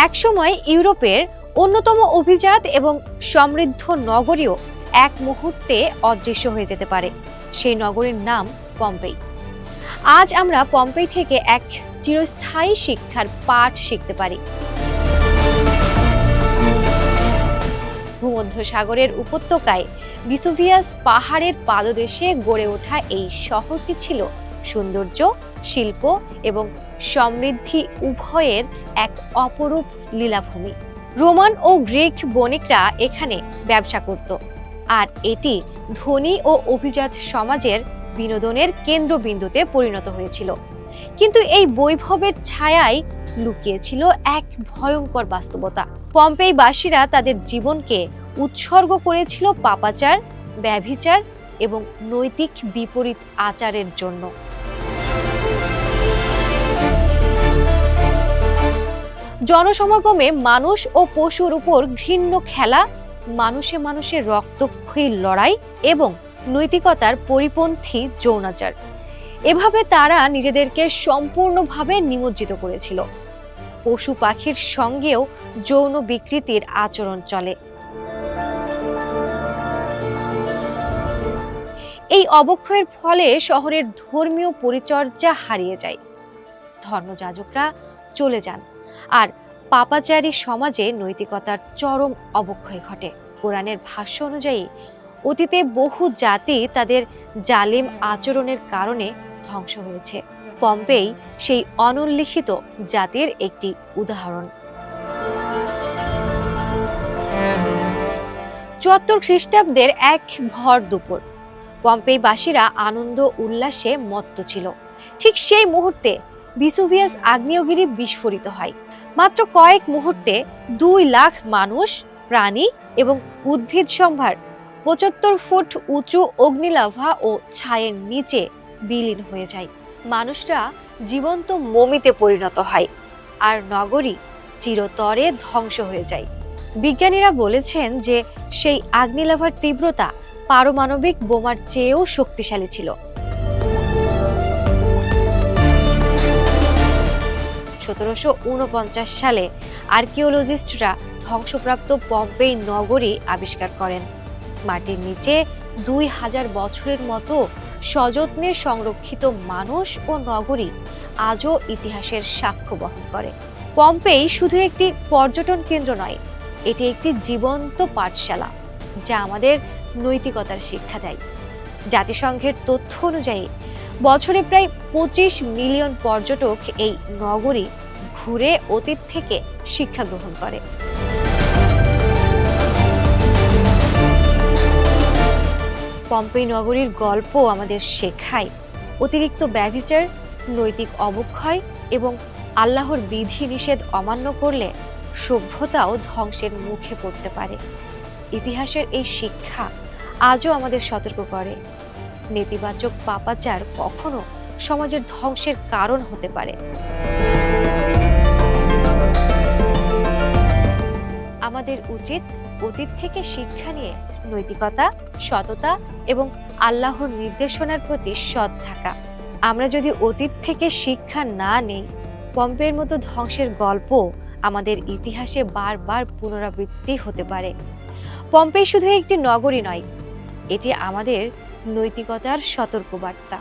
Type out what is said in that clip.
একসময় ইউরোপের অন্যতম অভিজাত এবং সমৃদ্ধ নগরীও এক মুহূর্তে অদৃশ্য হয়ে যেতে পারে। সেই নগরীর নাম পম্পেই। আজ আমরা পম্পেই থেকে এক চিরস্থায়ী শিক্ষার পাঠ শিখতে পারি। ভূমধ্যসাগরের উপত্যকায় ভিসুভিয়াস পাহাড়ের পাদদেশে গড়ে ওঠা এই শহরটি ছিল সৌন্দর্য, শিল্প এবং সমৃদ্ধি উভয়ের এক অপরূপ লীলাভূমি। রোমান ও গ্রিক বণিকরা এখানে ব্যবসা করত, আর এটি ধনী ও অভিজাত সমাজের বিনোদনের কেন্দ্রবিন্দুতে পরিণত হয়েছিল। কিন্তু এই বৈভবের ছায়ায় লুকিয়েছিল এক ভয়ঙ্কর বাস্তবতা। পম্পেইবাসীরা তাদের জীবনকে উৎসর্গ করেছিল পাপাচার, ব্যভিচার এবং নৈতিক বিপরীত আচারের জন্য। জনসমাগমে মানুষ ও পশুর উপর ঘৃণ্য খেলা, মানুষে মানুষের রক্তক্ষয়ী লড়াই এবং নৈতিকতার পরিপন্থী যৌনাচার, এভাবে তারা নিজেদেরকে সম্পূর্ণভাবে নিমজ্জিত করেছিল। পশু পাখির সঙ্গেও যৌন বিকৃতির আচরণ চলে। এই অবক্ষয়ের ফলে শহরের ধর্মীয় পরিচর্যা হারিয়ে যায়, ধর্মযাজকরা চলে যান, আর পাপাচারী সমাজে নৈতিকতার চরম অবক্ষয় ঘটে। কোরআনের ভাষ্য অনুযায়ী অতীতে বহু জাতি তাদের জালিম আচরণের কারণে ধ্বংস হয়েছে। পম্পেই সেই অনুল্লিখিত জাতির একটি উদাহরণ। ৭৪ খ্রিস্টাব্দের এক ভর দুপুর পম্পেইবাসীরা আনন্দ উল্লাসে মত্ত ছিল। ঠিক সেই মুহূর্তে ভিসুভিয়াস আগ্নেয়গিরি বিস্ফোরিত হয়। মাত্র কয়েক মুহূর্তে ২ লাখ মানুষ, প্রাণী এবং উদ্ভিদ সম্ভার ৭৫ ফুট উঁচু অগ্নিলাভা ও ছায়ের নিচে বিলীন হয়ে যায়। মানুষরা জীবন্ত মমিতে পরিণত হয়, আর নগরী চিরতরে ধ্বংস হয়ে যায়। বিজ্ঞানীরা বলেছেন যে সেই আগ্নিলাভার তীব্রতা পারমাণবিক বোমার চেয়েও শক্তিশালী ছিল। ১৭৪৯ সালে আর্কিওলজিস্টরা ধ্বংসপ্রাপ্ত পম্পেই নগরী আবিষ্কার করেন। মাটির নিচে ২০০০ বছরের মতো সযত্নে সংরক্ষিত মানুষ ও নগরী আজও ইতিহাসের সাক্ষ্য বহন করে। পম্পেই শুধু একটি পর্যটন কেন্দ্র নয়, এটি একটি জীবন্ত পাঠশালা যা আমাদের নৈতিকতার শিক্ষা দেয়। জাতিসংঘের তথ্য অনুযায়ী বছরে প্রায় ২৫ মিলিয়ন পর্যটক এই নগরী ঘুরে অতীত থেকে শিক্ষা গ্রহণ করে। পম্পেই নগরীর গল্প আমাদের শেখায় অতিরিক্ত ব্যভিচার, নৈতিক অবক্ষয় এবং আল্লাহর বিধি নিষেধ অমান্য করলে সভ্যতাও ধ্বংসের মুখে পড়তে পারে। ইতিহাসের এই শিক্ষা আজও আমাদের সতর্ক করে, নেতিবাচক পাপাচার কখনো সমাজের ধ্বংসের কারণ হতে পারে। আমাদের উচিত অতীত থেকে শিক্ষা নিয়ে নৈতিকতা, সততা এবং আল্লাহর নির্দেশনার প্রতি সৎ থাকা। আমরা যদি অতীত থেকে শিক্ষা না নেই, পম্পের মতো ধ্বংসের গল্প আমাদের ইতিহাসে বারবার পুনরাবৃত্তি হতে পারে। পম্পেই শুধু একটি নগরী নয়, এটি আমাদের নৈতিকতার সতর্কবার্তা।